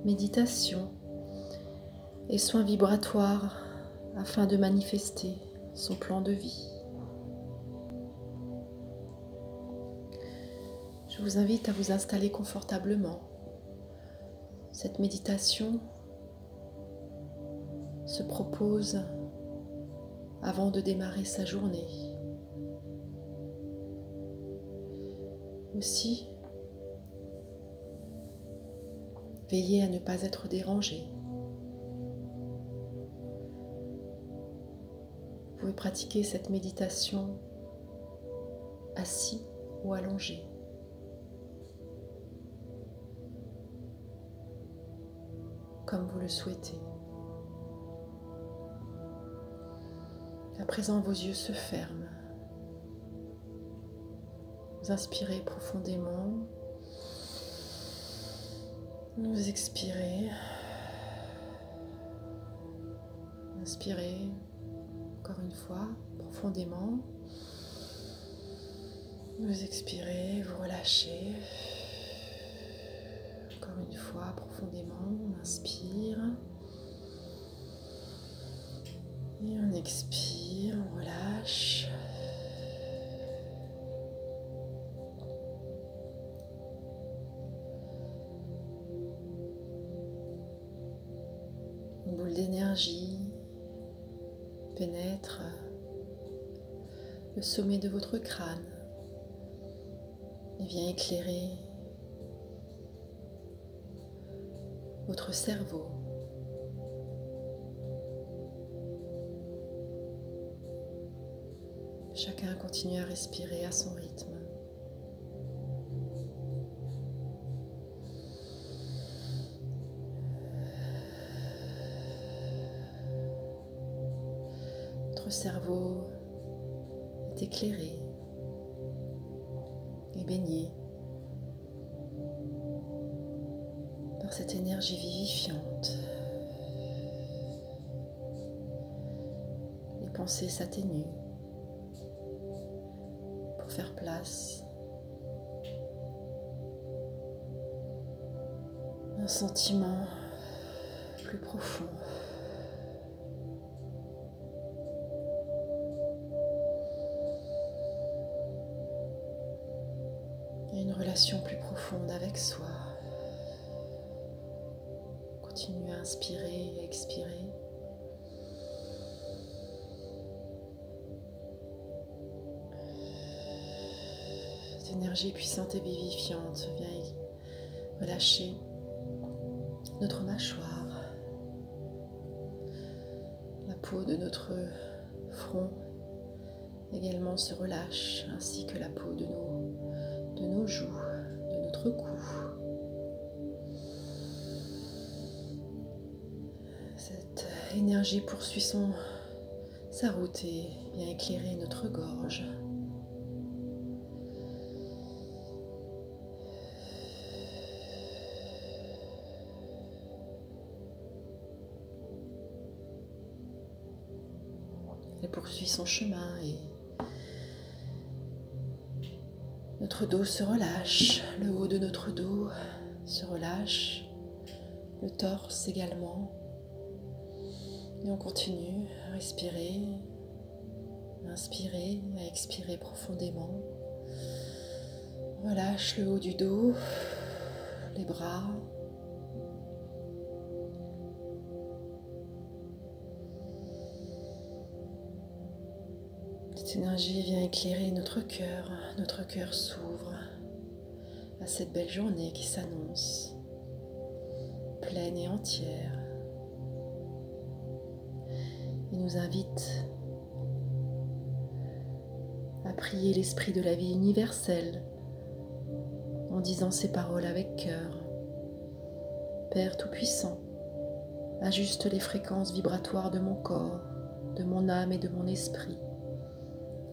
méditation et soins vibratoires afin de manifester son plan de vie. Je vous invite à vous installer confortablement. Cette méditation se propose avant de démarrer sa journée. Aussi, veillez à ne pas être dérangé. Vous pouvez pratiquer cette méditation assis ou allongé. Comme vous le souhaitez. À présent, vos yeux se ferment. Vous inspirez profondément. Vous expirez. Inspirez encore une fois profondément. Vous expirez, vous relâchez. Encore une fois profondément, on inspire. Et on expire, on relâche. Une boule d'énergie pénètre le sommet de votre crâne et vient éclairer votre cerveau. Chacun continue à respirer à son rythme. Votre cerveau est éclairé et baigné par cette énergie vivifiante. Les pensées s'atténuent pour faire place à un sentiment plus profond. Et une relation plus profonde avec soi. Continuez à inspirer et à expirer. Cette énergie puissante et vivifiante vient relâcher notre mâchoire, la peau de notre front également se relâche, ainsi que la peau de nos joues, de notre cou. Cette énergie poursuit sa route et vient éclairer notre gorge. Elle poursuit son chemin et notre dos se relâche, le haut de notre dos se relâche, le torse également. Et on continue à respirer, à inspirer, à expirer profondément. On relâche le haut du dos, les bras. Cette énergie vient éclairer notre cœur s'ouvre à cette belle journée qui s'annonce, pleine et entière. Il nous invite à prier l'esprit de la vie universelle en disant ces paroles avec cœur. Père Tout-Puissant, ajuste les fréquences vibratoires de mon corps, de mon âme et de mon esprit.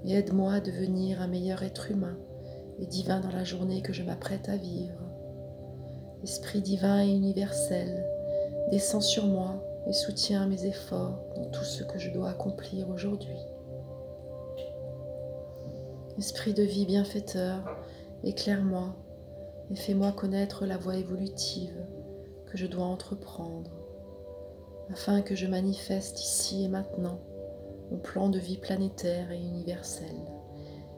Et aide-moi à devenir un meilleur être humain et divin dans la journée que je m'apprête à vivre. Esprit divin et universel, descends sur moi et soutiens mes efforts dans tout ce que je dois accomplir aujourd'hui. Esprit de vie bienfaiteur, éclaire-moi et fais-moi connaître la voie évolutive que je dois entreprendre afin que je manifeste ici et maintenant mon plan de vie planétaire et universel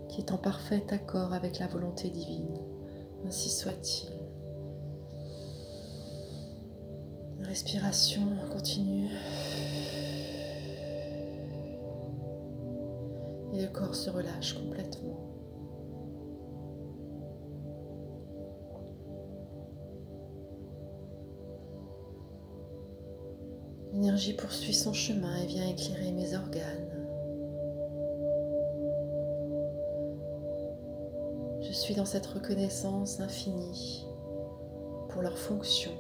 qui est en parfait accord avec la volonté divine. Ainsi soit-il. Respiration continue. Et le corps se relâche complètement. L'énergie poursuit son chemin et vient éclairer mes organes. Je suis dans cette reconnaissance infinie pour leur fonction.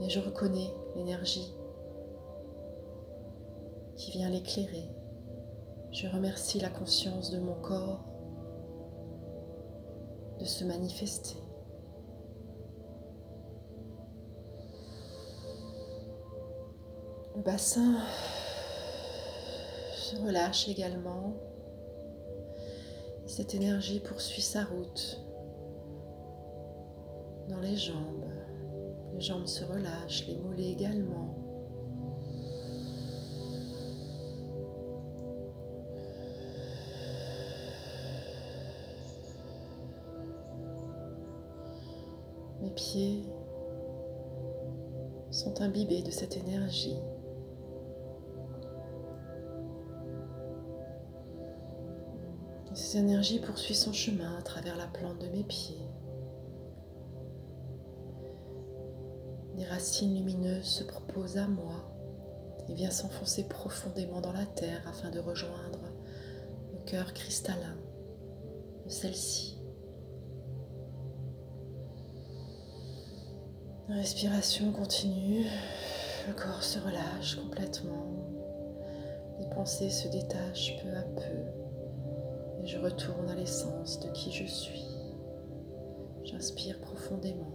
Et je reconnais l'énergie qui vient l'éclairer. Je remercie la conscience de mon corps de se manifester. Le bassin se relâche également. Cette énergie poursuit sa route dans les jambes. Les jambes se relâchent, les mollets également. Mes pieds sont imbibés de cette énergie. Et cette énergie poursuit son chemin à travers la plante de mes pieds. Des racines lumineuses se proposent à moi et vient s'enfoncer profondément dans la terre afin de rejoindre le cœur cristallin de celle-ci. La respiration continue, le corps se relâche complètement, les pensées se détachent peu à peu et je retourne à l'essence de qui je suis. J'inspire profondément,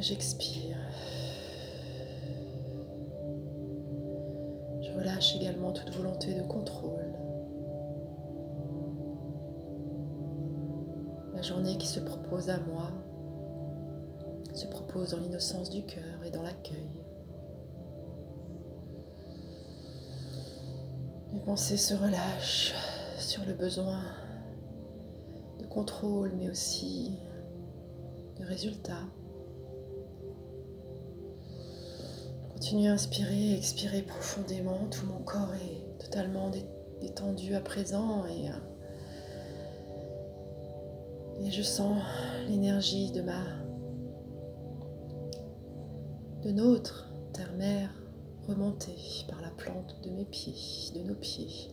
j'expire. Je relâche également toute volonté de contrôle. La journée qui se propose à moi se propose dans l'innocence du cœur et dans l'accueil. Mes pensées se relâchent sur le besoin de contrôle, mais aussi de résultats. Continue à inspirer et expirer profondément. Tout mon corps est totalement détendu à présent et je sens l'énergie de notre terre-mère remonter par la plante de mes pieds, de nos pieds,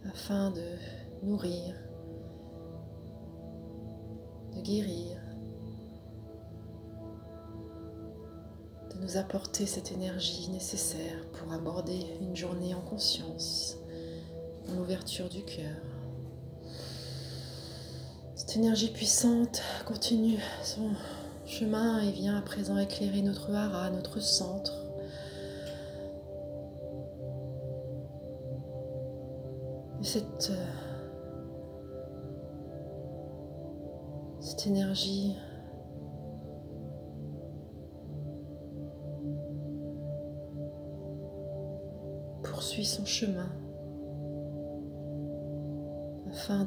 afin de nourrir, de guérir, de nous apporter cette énergie nécessaire pour aborder une journée en conscience, dans l'ouverture du cœur. Cette énergie puissante continue son chemin et vient à présent éclairer notre hara, notre centre. Et cette énergie poursuit son chemin afin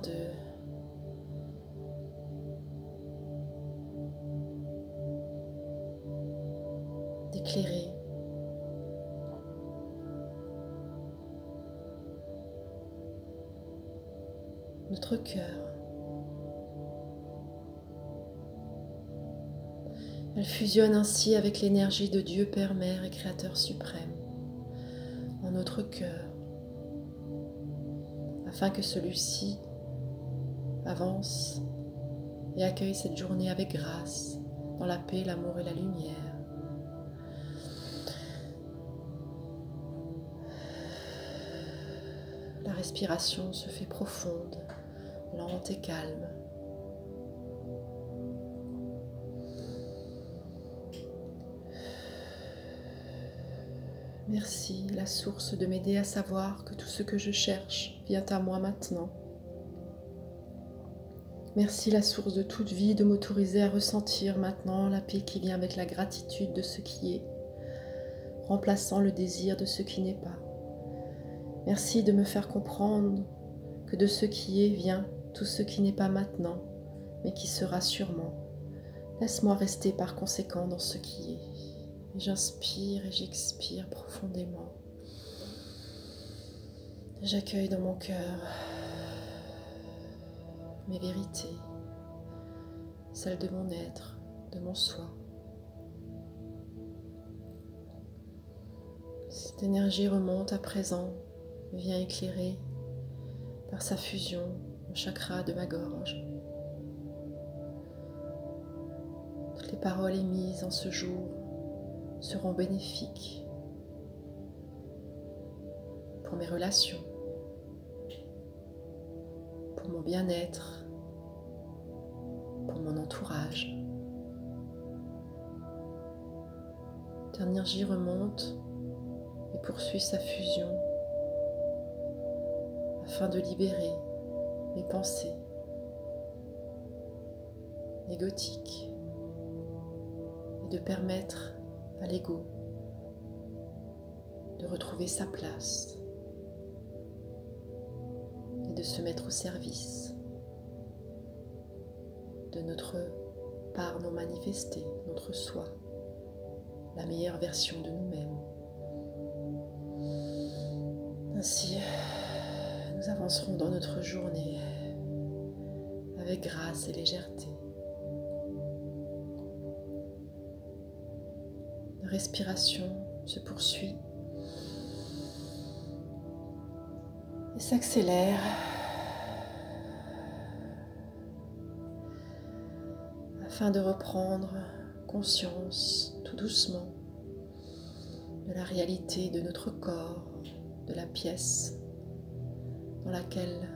d'éclairer notre cœur. Elle fusionne ainsi avec l'énergie de Dieu Père, Mère et Créateur suprême en notre cœur, afin que celui-ci avance et accueille cette journée avec grâce, dans la paix, l'amour et la lumière. La respiration se fait profonde, lente et calme. Merci, la source, de m'aider à savoir que tout ce que je cherche vient à moi maintenant. Merci la source de toute vie de m'autoriser à ressentir maintenant la paix qui vient avec la gratitude de ce qui est, remplaçant le désir de ce qui n'est pas. Merci de me faire comprendre que de ce qui est vient tout ce qui n'est pas maintenant, mais qui sera sûrement. Laisse-moi rester par conséquent dans ce qui est. Et j'inspire et j'expire profondément. J'accueille dans mon cœur mes vérités, celles de mon être, de mon soi. Cette énergie remonte à présent, vient éclairer par sa fusion le chakra de ma gorge. Toutes les paroles émises en ce jour seront bénéfiques pour mes relations, pour mon bien-être, pour mon entourage. L'énergie remonte et poursuit sa fusion afin de libérer mes pensées égotiques et de permettre à l'ego de retrouver sa place et de se mettre au service de notre part non manifestée, notre soi, la meilleure version de nous-mêmes. Ainsi, nous avancerons dans notre journée avec grâce et légèreté. La respiration se poursuit et s'accélère afin de reprendre conscience tout doucement de la réalité de notre corps, de la pièce dans laquelle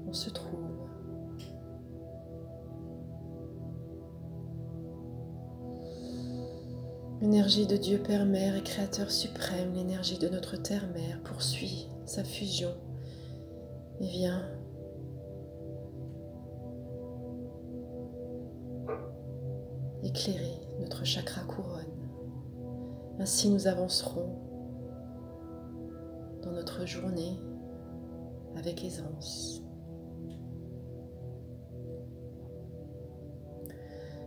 on se trouve. L'énergie de Dieu Père Mère et Créateur suprême, l'énergie de notre Terre-Mère poursuit sa fusion et vient éclairer notre chakra couronne. Ainsi nous avancerons dans notre journée avec aisance.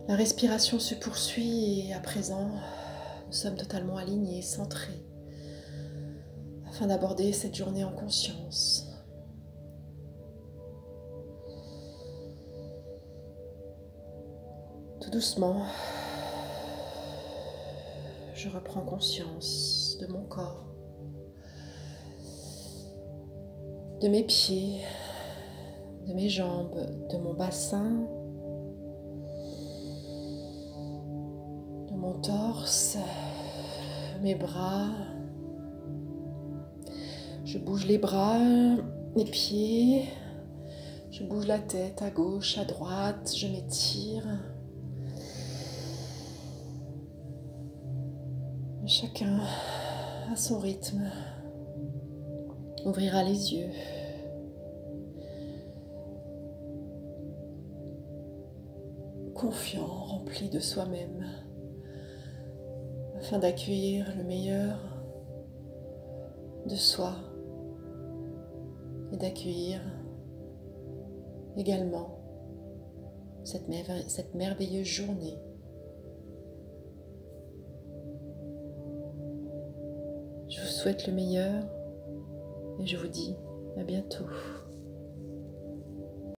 La respiration se poursuit et à présent, nous sommes totalement alignés, centrés, afin d'aborder cette journée en conscience. Tout doucement, je reprends conscience de mon corps, de mes pieds, de mes jambes, de mon bassin, de mon torse, mes bras. Je bouge les bras, les pieds, je bouge la tête à gauche, à droite, je m'étire. Chacun à son rythme ouvrira les yeux. Confiant, rempli de soi-même, afin d'accueillir le meilleur de soi et d'accueillir également cette merveilleuse journée. Je vous souhaite le meilleur et je vous dis à bientôt.